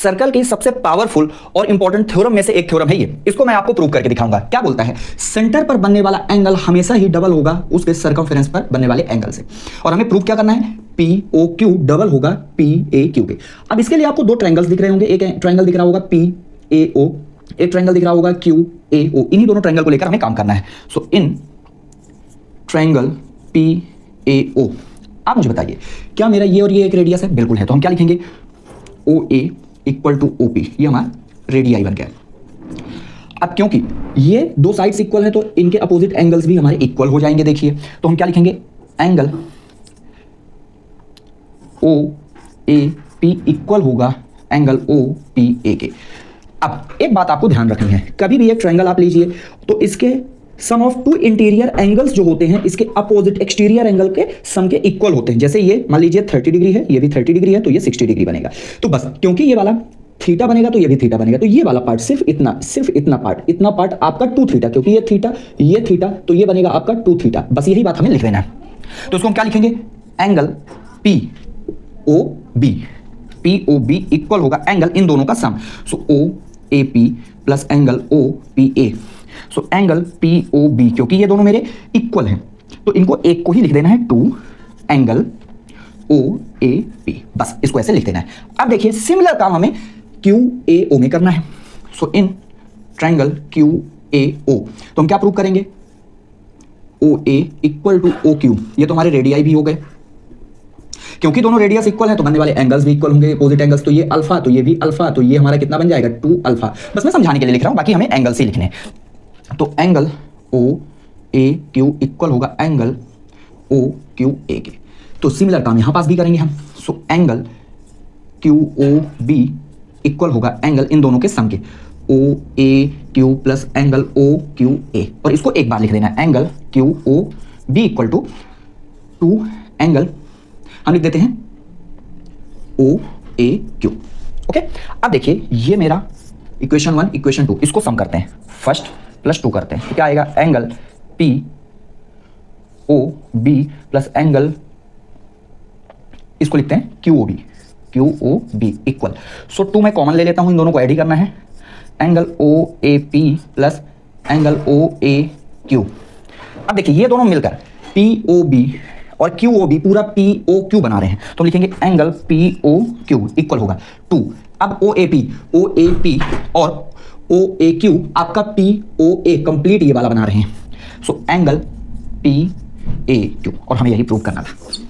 Circle की सबसे powerful और इंपॉर्टेंट थ्योरम में से एक थ्योरम है ये। इसको मैं आपको प्रूव करके दिखाऊंगा। क्या बोलता है, सेंटर पर बनने वाला एंगल हमेशा ही डबल होगा उसके सर्कमफेरेंस पर बनने वाले एंगल से। और हमें प्रूव क्या करना है, POQ डबल होगा PAQ के। अब इसके लिए आपको दो ट्रायंगल्स दिख रहे होंगे, एक ट्रायंगल दिख रहा होगा PAO, एक ट्रायंगल दिख रहा होगा QAO। इन्हीं दोनों ट्रायंगल को लेकर हमें काम करना है। सो इन ट्रायंगल PAO आप मुझे बताइए क्या मेरा ये और ये एक रेडियस है? बिल्कुल है। तो हम क्या लिखेंगे, OA इक्वल टू OP, ये हमारा रेडियाई बन गया। अब क्योंकि ये दो साइड्स इक्वल है तो इनके अपोजिट एंगल्स भी हमारे इक्वल हो जाएंगे। देखिए तो हम क्या लिखेंगे, एंगल OAP इक्वल होगा एंगल OPA के। अब एक बात आपको ध्यान रखनी है, कभी भी एक ट्रायंगल आप लीजिए तो इसके सम ऑफ टू इंटीरियर एंगल्स जो होते हैं इसके अपोजिट एक्सटीरियर एंगल के सम के इक्वल होते हैं। जैसे ये मान लीजिए 30 डिग्री है, ये भी 30 डिग्री है, तो ये 60 डिग्री बनेगा। तो बस क्योंकि ये वाला थीटा बनेगा तो ये भी थीटा बनेगा, तो ये वाला पार्ट सिर्फ इतना पार्ट आपका 2 थीटा, क्योंकि ये थीटा तो ये बनेगा आपका 2 थीटा। बस यही बात हमें लिख लेना है। तो इसको हम क्या लिखेंगे, एंगल POB इक्वल होगा एंगल इन दोनों का सम। सो OAP plus angle OPA। So angle POB, क्योंकि ये दोनों मेरे इक्वल हैं तो इनको एक को ही लिख देना है 2 एंगल OAP। बस इसको ऐसे लिख देना है। अब देखिए सिमिलर काम हमें QAO में करना है। सो इन ट्रायंगल QAO तो हम क्या प्रूव करेंगे, OA इक्वल टू OQ। ये तो हमारे रेडियाई भी हो गए, क्योंकि दोनों रेडियस इक्वल है तो बनने वाले एंगल्स भी इक्वल होंगे, अपोजिट एंगल्स। तो ये अल्फा तो ये भी अल्फा, तो ये हमारा कितना बन जाएगा, 2 अल्फा। बस मैं समझाने के लिए लिख रहा हूं, बाकी हमें एंगल्स ही लिखने हैं। तो एंगल OAQ इक्वल होगा एंगल OQA के। तो सिमिलर काम यहां पास भी करेंगे हम। सो एंगल QOB इक्वल होगा एंगल इन दोनों के सम के, OAQ प्लस एंगल OQA। और इसको एक बार लिख देना है, angle QOB equal to 2 angle हम लिख देते हैं OAQ। ओके, अब देखिए ये मेरा इक्वेशन 1 इक्वेशन 2, इसको सम करते हैं, फर्स्ट प्लस 2 करते हैं। क्या आएगा, एंगल POB प्लस एंगल, इसको लिखते हैं QOB इक्वल। सो 2 मैं कॉमन ले लेता हूं, इन दोनों को ऐड ही करना है, angle OAP plus angle OAQ। अब देखिए ये दोनों मिलकर POB और QOB पूरा POQ बना रहे हैं, तो हम लिखेंगे एंगल POQ इक्वल होगा 2। अब OAP और OAQ आपका POA कंप्लीट ये वाला बना रहे हैं। सो एंगल PAQ, और हमें यही प्रूव करना था।